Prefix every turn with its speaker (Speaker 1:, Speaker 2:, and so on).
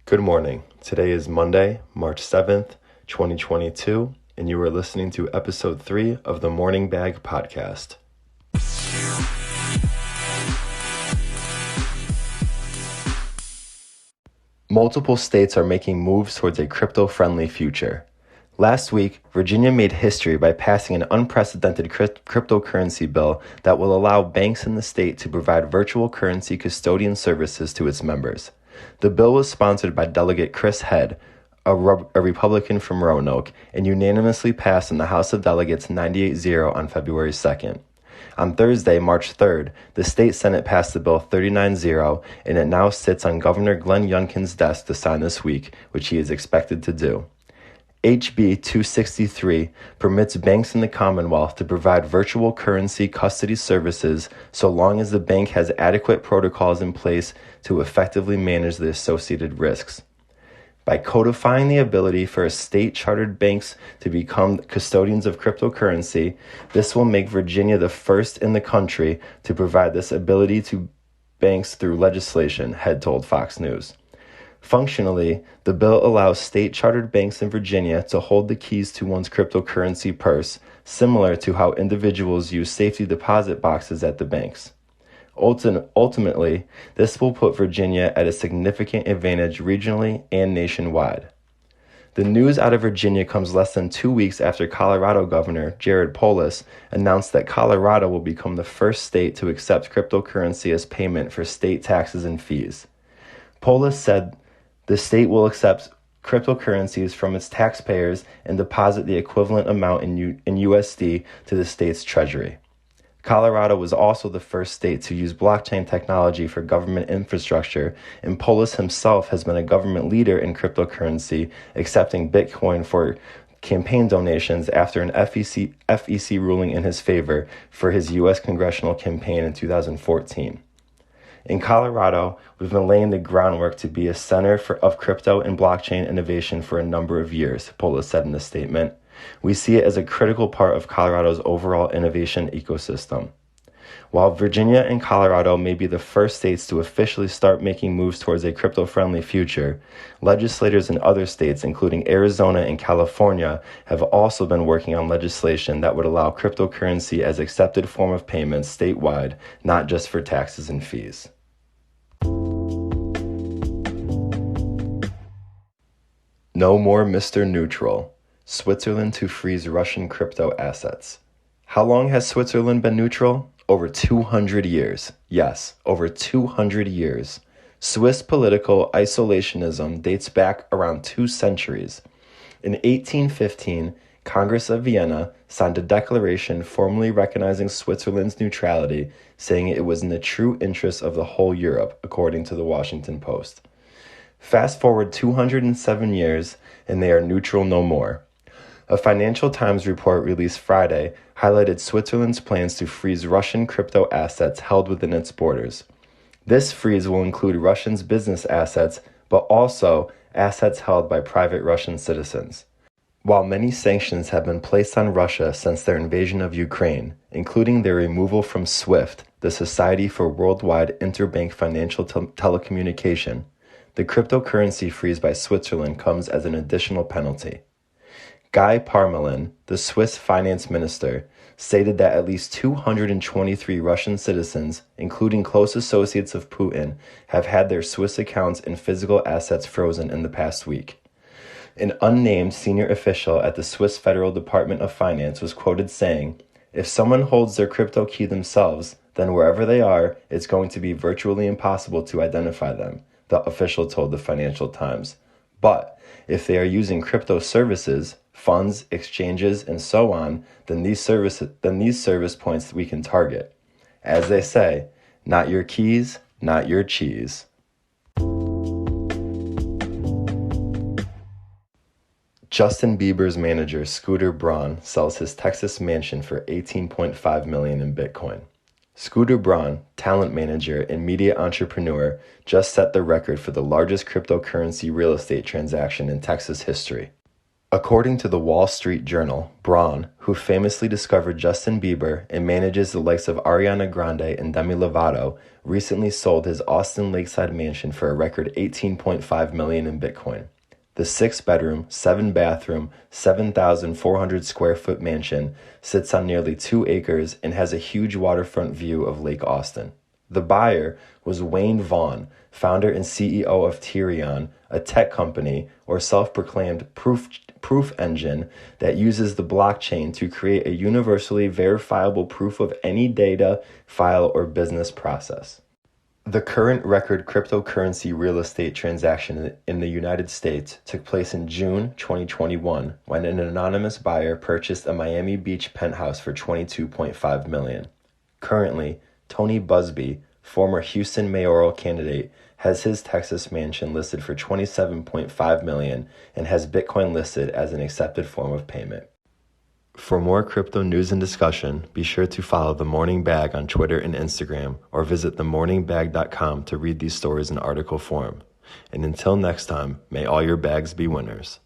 Speaker 1: Good morning. Today is Monday, March 7th, 2022, and you are listening to episode 3 of the Morning Bag podcast. Multiple states are making moves towards a crypto-friendly future. Last week, Virginia made history by passing an unprecedented cryptocurrency bill that will allow banks in the state to provide virtual currency custodian services to its members. The bill was sponsored by Delegate Chris Head, a Republican from Roanoke, and unanimously passed in the House of Delegates 98-0 on February 2nd. On Thursday, March 3rd, the state Senate passed the bill 39-0, and it now sits on Governor Glenn Youngkin's desk to sign this week, which he is expected to do. HB 263 permits banks in the Commonwealth to provide virtual currency custody services so long as the bank has adequate protocols in place to effectively manage the associated risks. By codifying the ability for state-chartered banks to become custodians of cryptocurrency, this will make Virginia the first in the country to provide this ability to banks through legislation, Head told Fox News. Functionally, the bill allows state-chartered banks in Virginia to hold the keys to one's cryptocurrency purse, similar to how individuals use safety deposit boxes at the banks. Ultimately, this will put Virginia at a significant advantage regionally and nationwide. The news out of Virginia comes less than 2 weeks after Colorado Governor Jared Polis announced that Colorado will become the first state to accept cryptocurrency as payment for state taxes and fees. Polis said the state will accept cryptocurrencies from its taxpayers and deposit the equivalent amount in USD to the state's treasury. Colorado was also the first state to use blockchain technology for government infrastructure, and Polis himself has been a government leader in cryptocurrency, accepting Bitcoin for campaign donations after an FEC ruling in his favor for his U.S. congressional campaign in 2014. In Colorado, we've been laying the groundwork to be a center of crypto and blockchain innovation for a number of years, Polis said in a statement. We see it as a critical part of Colorado's overall innovation ecosystem. While Virginia and Colorado may be the first states to officially start making moves towards a crypto-friendly future, legislators in other states, including Arizona and California, have also been working on legislation that would allow cryptocurrency as accepted form of payment statewide, not just for taxes and fees. No more Mr. Neutral. Switzerland to freeze Russian crypto assets. How long has Switzerland been neutral? Over 200 years. Yes, over 200 years. Swiss political isolationism dates back around 2 centuries. In 1815, Congress of Vienna signed a declaration formally recognizing Switzerland's neutrality, saying it was in the true interest of the whole Europe, according to the Washington Post. Fast forward 207 years, and they are neutral no more. A Financial Times report released Friday highlighted Switzerland's plans to freeze Russian crypto assets held within its borders. This freeze will include Russians' business assets, but also assets held by private Russian citizens. While many sanctions have been placed on Russia since their invasion of Ukraine, including their removal from SWIFT, the Society for Worldwide Interbank Financial Telecommunication, the cryptocurrency freeze by Switzerland comes as an additional penalty. Guy Parmelin, the Swiss finance minister, stated that at least 223 Russian citizens, including close associates of Putin, have had their Swiss accounts and physical assets frozen in the past week. An unnamed senior official at the Swiss Federal Department of Finance was quoted saying, "If someone holds their crypto key themselves, then wherever they are, it's going to be virtually impossible to identify them," the official told the Financial Times. But if they are using crypto services, funds, exchanges, and so on, then these service points we can target. As they say, not your keys, not your cheese. Justin Bieber's manager, Scooter Braun, sells his Texas mansion for $18.5 million in Bitcoin. Scooter Braun, talent manager and media entrepreneur, just set the record for the largest cryptocurrency real estate transaction in Texas history. According to the Wall Street Journal, Braun, who famously discovered Justin Bieber and manages the likes of Ariana Grande and Demi Lovato, recently sold his Austin lakeside mansion for a record $18.5 million in Bitcoin. The 6-bedroom, 7-bathroom, 7,400 square foot mansion sits on nearly 2 acres and has a huge waterfront view of Lake Austin. The buyer was Wayne Vaughn, founder and CEO of Tyrion, a tech company or self-proclaimed proof engine that uses the blockchain to create a universally verifiable proof of any data, file, or business process. The current record cryptocurrency real estate transaction in the United States took place in June 2021 when an anonymous buyer purchased a Miami Beach penthouse for $22.5 million. Currently, Tony Busby, former Houston mayoral candidate, has his Texas mansion listed for $27.5 million and has Bitcoin listed as an accepted form of payment. For more crypto news and discussion, be sure to follow The Morning Bag on Twitter and Instagram, or visit themorningbag.com to read these stories in article form. And until next time, may all your bags be winners.